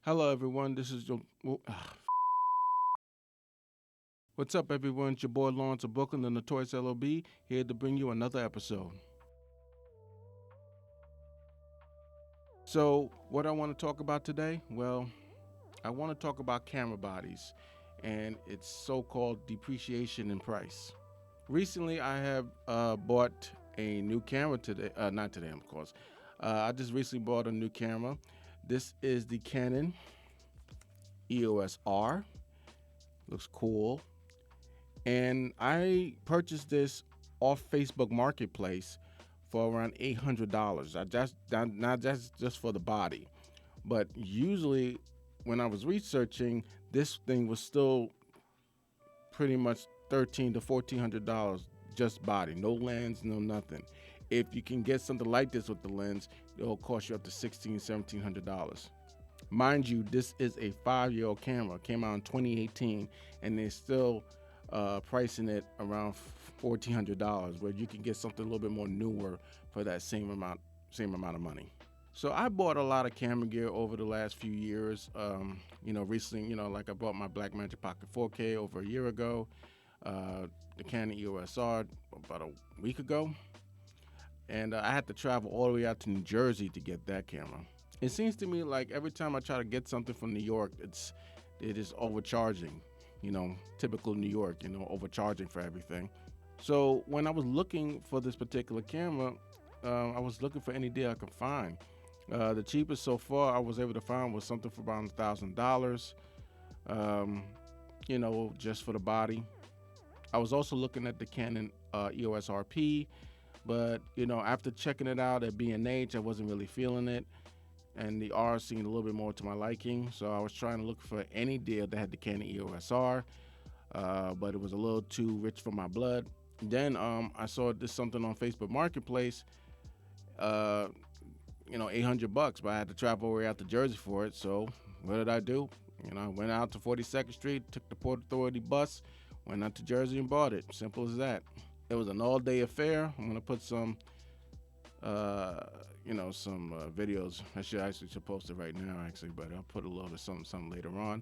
Hello, everyone. This is your. What's up, everyone? It's your boy Lawrence of Brooklyn, the Notorious LOB, here to bring you another episode. So, what I want to talk about today? Well, I want to talk about camera bodies and its so called depreciation in price. Recently, I have bought a new camera today. Not today, of course. I just recently bought a new camera. This is the Canon EOS R. Looks cool. And I purchased this off Facebook Marketplace for around $800. I just not just for the body, but usually when I was researching, this thing was still pretty much $1,300 to $1,400 just body, no lens, no nothing. If you can get something like this with the lens, it'll cost you up to $1,700. Mind you, this is a 5-year-old camera. It came out in 2018, and they're still pricing it around $1,400, where you can get something a little bit more newer for that same amount of money. So I bought a lot of camera gear over the last few years. Recently, like I bought my Blackmagic Pocket 4K over a year ago, the Canon EOS R about a week ago, and I had to travel all the way out to New Jersey to get that camera. It seems to me like every time I try to get something from New York, it is overcharging. Typical New York, overcharging for everything. So when I was looking for this particular camera, I was looking for any deal I could find. The cheapest so far I was able to find was something for around $1,000. Just for the body. I was also looking at the Canon EOS RP, but after checking it out at B&H, I wasn't really feeling it, and the R seemed a little bit more to my liking. So I was trying to look for any deal that had the Canon EOS R, but it was a little too rich for my blood. Then I saw this something on Facebook Marketplace, $800, but I had to travel all the way out to Jersey for it. So what did I do? I went out to 42nd Street, took the Port Authority bus, went out to Jersey and bought it. Simple as that. It was an all-day affair. I'm gonna put some videos. I should post it right now, actually, but I'll put a little bit something later on.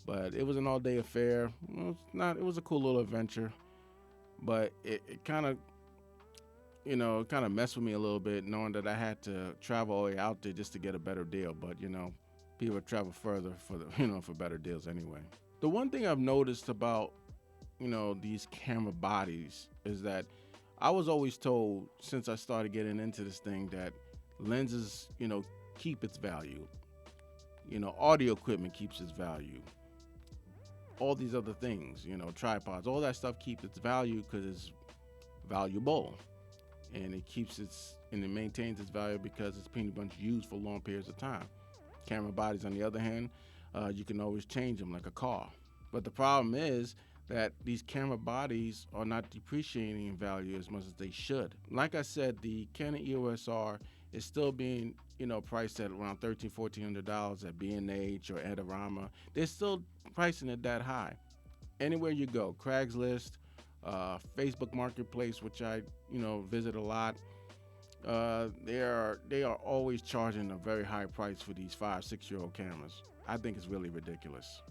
But it was an all-day affair. It was a cool little adventure, but it kind of, messed with me a little bit, knowing that I had to travel all the way out there just to get a better deal. But people travel further for for better deals anyway. The one thing I've noticed about these camera bodies is that I was always told, since I started getting into this thing, that lenses, keep its value. Audio equipment keeps its value. All these other things, tripods, all that stuff keeps its value because it's valuable, and it maintains its value because it's pretty much used for long periods of time. Camera bodies, on the other hand, you can always change them like a car. But the problem is that these camera bodies are not depreciating in value as much as they should. Like I said, the Canon EOS R is still being, priced at around $1,300-$1,400 at B&H or Adorama. They're still pricing it that high. Anywhere you go, Craigslist, Facebook Marketplace, which I, visit a lot, they are always charging a very high price for these 5-6-year-old cameras. I think it's really ridiculous.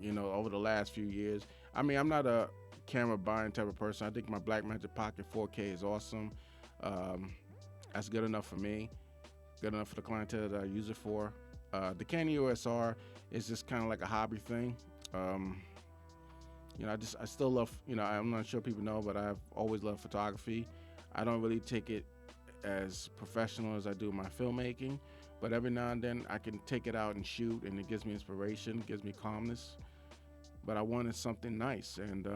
Over the last few years. I mean, I'm not a camera buying type of person. I think my Blackmagic Pocket 4K is awesome. That's good enough for me. Good enough for the clientele that I use it for. The Canon EOS R is just kind of like a hobby thing. I still love, I'm not sure people know, but I've always loved photography. I don't really take it as professional as I do my filmmaking, but every now and then I can take it out and shoot, and it gives me inspiration, gives me calmness. But I wanted something nice, and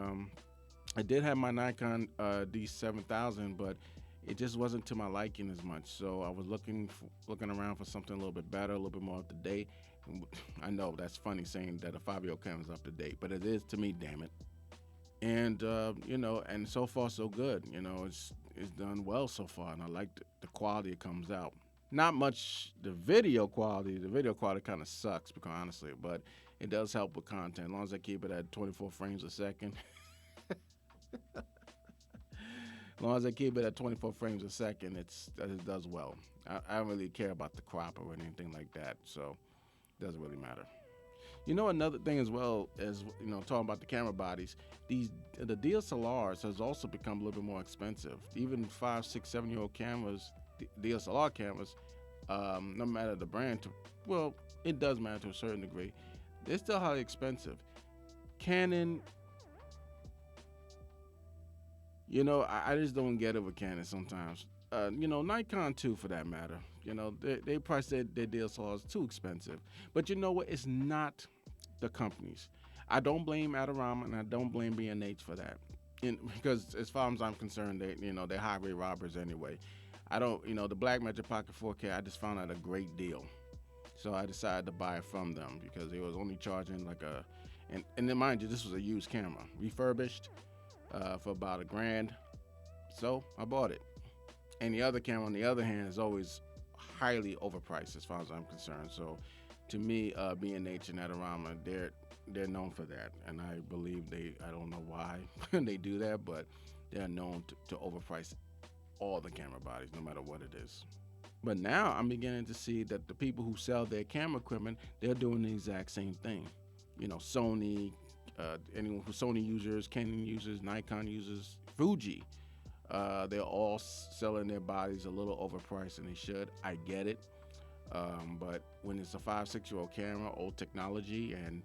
I did have my Nikon D7000, but it just wasn't to my liking as much. So I was looking around for something a little bit better, a little bit more up to date. I know that's funny saying that a 5-year-old camera is up to date, but it is to me, damn it. And and so far so good. It's done well so far, and I like the quality it comes out. Not much the video quality. The video quality kind of sucks, because honestly, but it does help with content. As long as I keep it at 24 frames a second. As long as I keep it at 24 frames a second, it does well. I don't really care about the crop or anything like that. So Doesn't really matter. You know, another thing as well as talking about the camera bodies, these the DSLRs has also become a little bit more expensive. Even 5, 6, 7 year old cameras, DSLR cameras, no matter the brand, well, it does matter to a certain degree. They're still highly expensive. Canon, I just don't get it with Canon sometimes. Nikon too, for that matter. They price their DSLRs too expensive. But you know what? It's not the companies. I don't blame Adorama and I don't blame B&H for that. Because as far as I'm concerned, they're highway robbers anyway. I don't, the Blackmagic Pocket 4K. I just found out a great deal, so I decided to buy it from them because they was only charging like and then mind you, this was a used camera, refurbished, for about $1,000. So I bought it. And the other camera, on the other hand, is always highly overpriced as far as I'm concerned. So to me, B&H and Adorama, they're known for that, and I believe I don't know why they do that, but they're known to overprice all the camera bodies, no matter what it is. But now I'm beginning to see that the people who sell their camera equipment, they're doing the exact same thing. Sony, anyone who Sony users, Canon users, Nikon users, Fuji, they're all selling their bodies a little overpriced, and they should. I get it. But when it's a 5, 6 year old camera, old technology, and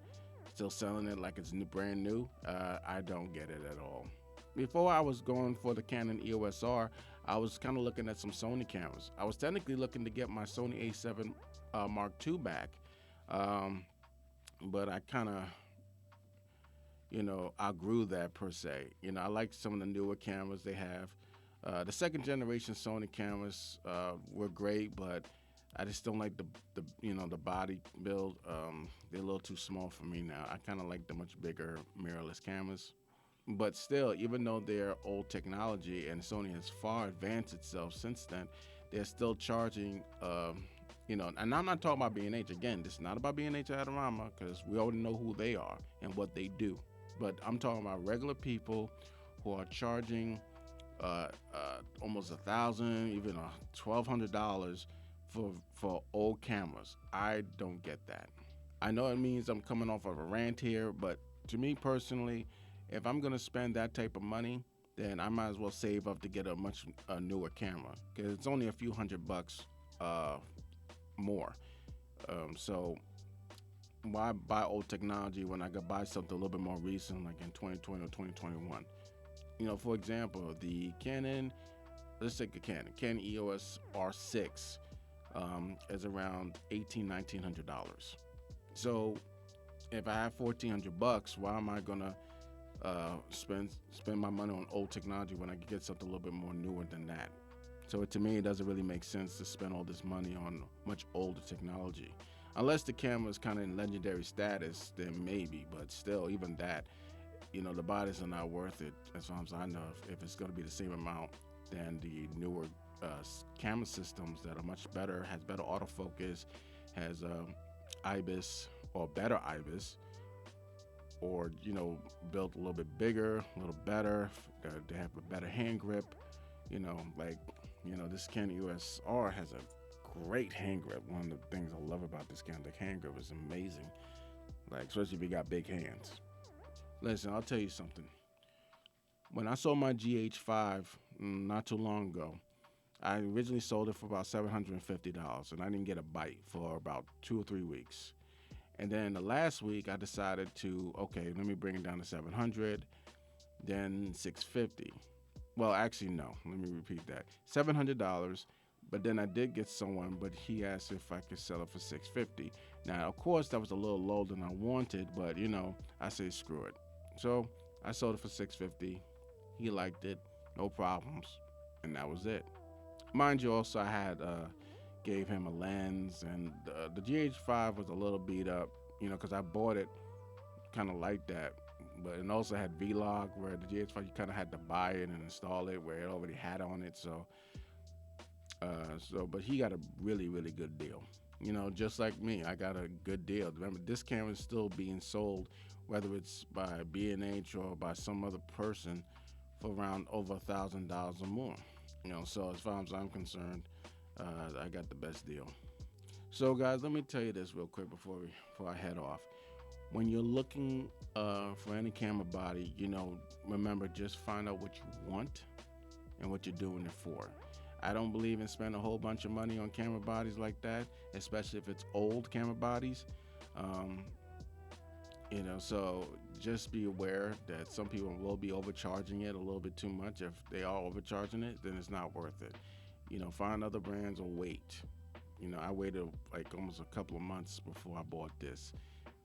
still selling it like it's brand new, I don't get it at all. Before I was going for the Canon EOS R, I was kind of looking at some Sony cameras. I was technically looking to get my Sony A7 Mark II back, but I kind of, outgrew that per se. I like some of the newer cameras they have. The second generation Sony cameras were great, but I just don't like the body build. They're a little too small for me now. I kind of like the much bigger mirrorless cameras. But still, even though they're old technology and Sony has far advanced itself since then, they're still charging. And I'm not talking about B&H again. This is not about B&H or Adorama because we already know who they are and what they do. But I'm talking about regular people who are charging almost $1,000, even $1,200 for old cameras. I don't get that. I know it means I'm coming off of a rant here, but to me personally, if I'm gonna spend that type of money, then I might as well save up to get a much newer camera because it's only a few $100 more. So why buy old technology when I could buy something a little bit more recent, like in 2020 or 2021? For example, the Canon, let's take a Canon EOS R6 is around $1,800-$1,900. So if I have $1,400, why am I gonna spend my money on old technology when I could get something a little bit more newer than that? So to me, it doesn't really make sense to spend all this money on much older technology. Unless the camera is kind of in legendary status, then maybe. But still, even that, the bodies are not worth it as far as I know. If it's going to be the same amount than the newer camera systems that are much better, has better autofocus, has IBIS or better IBIS, or built a little bit bigger, a little better. They have a better hand grip. This Canon EOS R has a great hand grip. One of the things I love about this Canon, the hand grip is amazing. Especially if you got big hands. Listen, I'll tell you something. When I sold my GH5 not too long ago, I originally sold it for about $750, and I didn't get a bite for about 2 or 3 weeks. And then the last week, I decided okay, let me bring it down to 700, then 650. Well, actually, no. Let me repeat that. $700, but then I did get someone, but he asked if I could sell it for 650. Now, of course, that was a little lower than I wanted, but I said screw it. So I sold it for 650. He liked it, no problems, and that was it. Mind you, also I had gave him a lens, and the GH5 was a little beat up, because I bought it kind of like that. But it also had Vlog, where the GH5 you kind of had to buy it and install it, where it already had on it. But he got a really, really good deal. Just like me, I got a good deal. Remember, this camera is still being sold, whether it's by B&H or by some other person, for around over $1,000 or more. So as far as I'm concerned, I got the best deal. So, guys, let me tell you this real quick before I head off. When you're looking for any camera body, remember, just find out what you want and what you're doing it for. I don't believe in spending a whole bunch of money on camera bodies like that, especially if it's old camera bodies. Um, so just be aware that some people will be overcharging it a little bit too much. If they are overcharging it, then it's not worth it. Find other brands or wait. I waited like almost a couple of months before I bought this,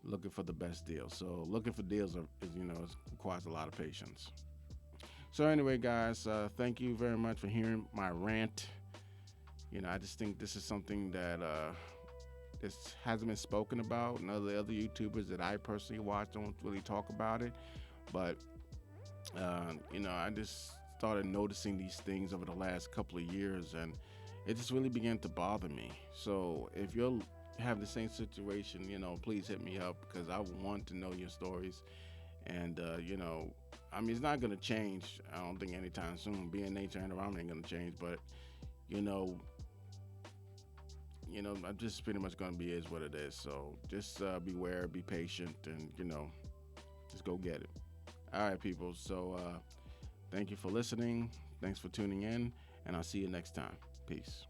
looking for the best deal. So looking for deals requires a lot of patience. So anyway, guys, thank you very much for hearing my rant. I just think this is something that this hasn't been spoken about. None of the other YouTubers that I personally watch don't really talk about it. But I just started noticing these things over the last couple of years, and it just really began to bother me. So if you're have the same situation, please hit me up because I want to know your stories. And I mean, it's not gonna change. I don't think anytime soon. Being nature and environment ain't gonna change, but you know, I'm just pretty much gonna be is what it is. So just beware, be patient, and just go get it. All right, people. So thank you for listening. Thanks for tuning in, and I'll see you next time. Peace.